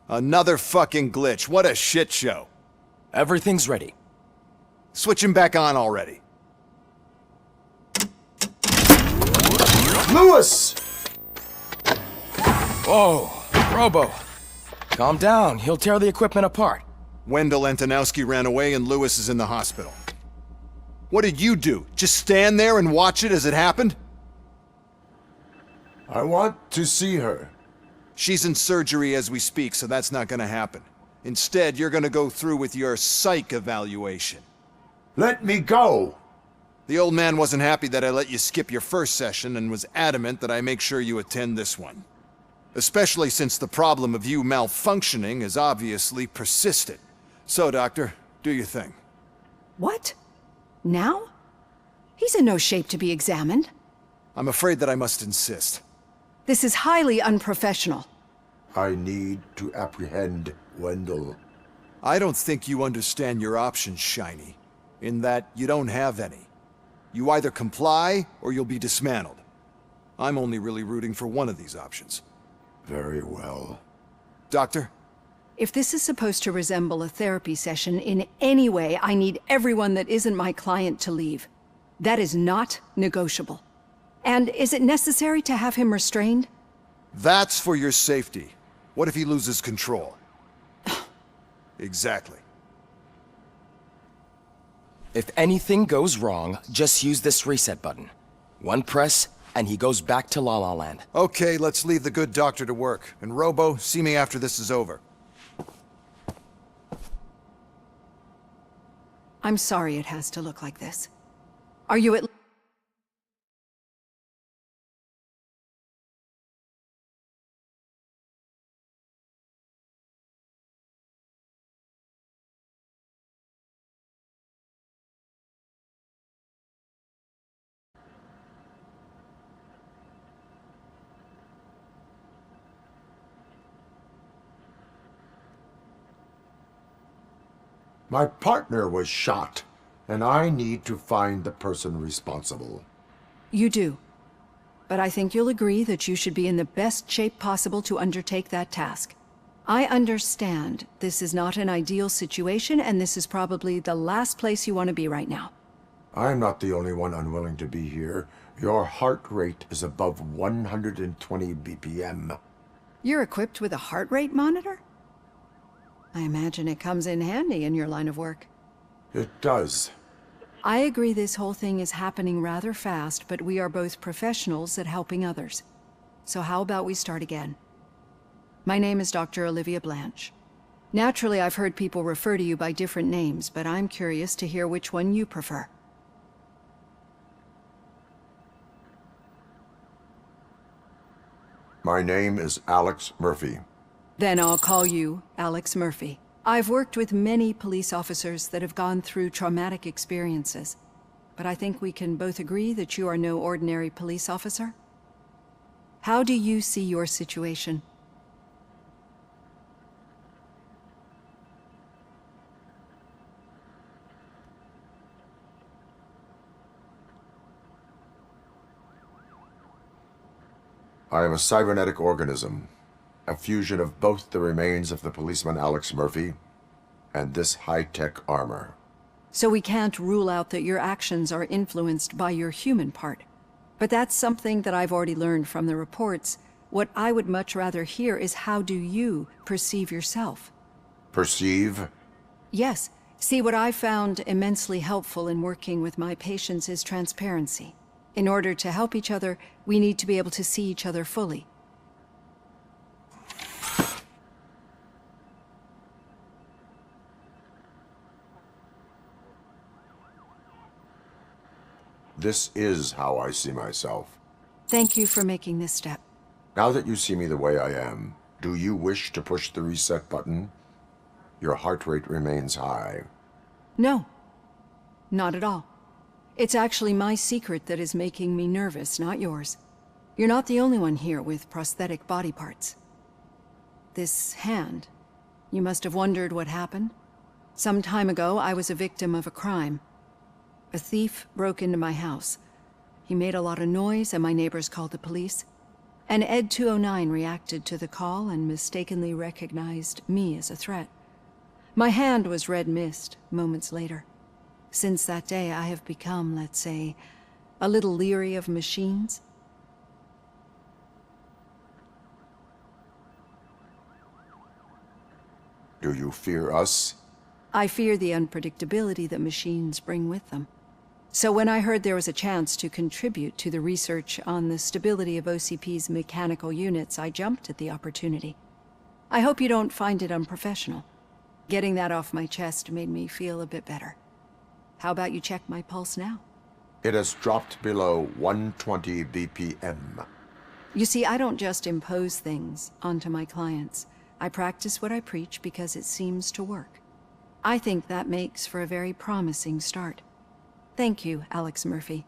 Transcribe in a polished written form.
Another fucking glitch. What a shit show. Everything's ready. Switch him back on already. Lewis! Whoa, Robo. Calm down, he'll tear the equipment apart. Wendell Antonowski ran away and Lewis is in the hospital. What did you do? Just stand there and watch it as it happened? I want to see her. She's in surgery as we speak, so that's not gonna happen. Instead, you're gonna go through with your psych evaluation. Let me go! The old man wasn't happy that I let you skip your first session and was adamant that I make sure you attend this one. Especially since the problem of you malfunctioning has obviously persisted. So, Doctor, do your thing. What? Now? He's in no shape to be examined. I'm afraid that I must insist. This is highly unprofessional. I need to apprehend Wendell. I don't think you understand your options, Shiny. In that you don't have any. You either comply or you'll be dismantled. I'm only really rooting for one of these options. Very well. Doctor? If this is supposed to resemble a therapy session in any way, I need everyone that isn't my client to leave. That is not negotiable. And is it necessary to have him restrained? That's for your safety. What if he loses control? Exactly. If anything goes wrong, just use this reset button. One press, and he goes back to La La Land. Okay, let's leave the good doctor to work. And Robo, see me after this is over. I'm sorry it has to look like this. Are you at... My partner was shot, and I need to find the person responsible. You do. But I think you'll agree that you should be in the best shape possible to undertake that task. I understand this is not an ideal situation, and this is probably the last place you want to be right now. I'm not the only one unwilling to be here. Your heart rate is above 120 BPM. You're equipped with a heart rate monitor? I imagine it comes in handy in your line of work. It does. I agree this whole thing is happening rather fast, but we are both professionals at helping others. So how about we start again? My name is Dr. Olivia Blanche. Naturally, I've heard people refer to you by different names, but I'm curious to hear which one you prefer. My name is Alex Murphy. Then I'll call you Alex Murphy. I've worked with many police officers that have gone through traumatic experiences, but I think we can both agree that you are no ordinary police officer. How do you see your situation? I am a cybernetic organism, a fusion of both the remains of the policeman Alex Murphy and this high-tech armor. So we can't rule out that your actions are influenced by your human part. But that's something that I've already learned from the reports. What I would much rather hear is how do you perceive yourself? Perceive? Yes. See, what I found immensely helpful in working with my patients is transparency. In order to help each other, we need to be able to see each other fully. This is how I see myself. Thank you for making this step. Now that you see me the way I am, do you wish to push the reset button? Your heart rate remains high. No. Not at all. It's actually my secret that is making me nervous, not yours. You're not the only one here with prosthetic body parts. This hand, you must have wondered what happened. Some time ago, I was a victim of a crime. A thief broke into my house. He made a lot of noise and my neighbors called the police. An Ed 209 reacted to the call and mistakenly recognized me as a threat. My hand was red mist moments later. Since that day, I have become, let's say, a little leery of machines. Do you fear us? I fear the unpredictability that machines bring with them. So when I heard there was a chance to contribute to the research on the stability of OCP's mechanical units, I jumped at the opportunity. I hope you don't find it unprofessional. Getting that off my chest made me feel a bit better. How about you check my pulse now? It has dropped below 120 BPM. You see, I don't just impose things onto my clients. I practice what I preach because it seems to work. I think that makes for a very promising start. Thank you, Alex Murphy.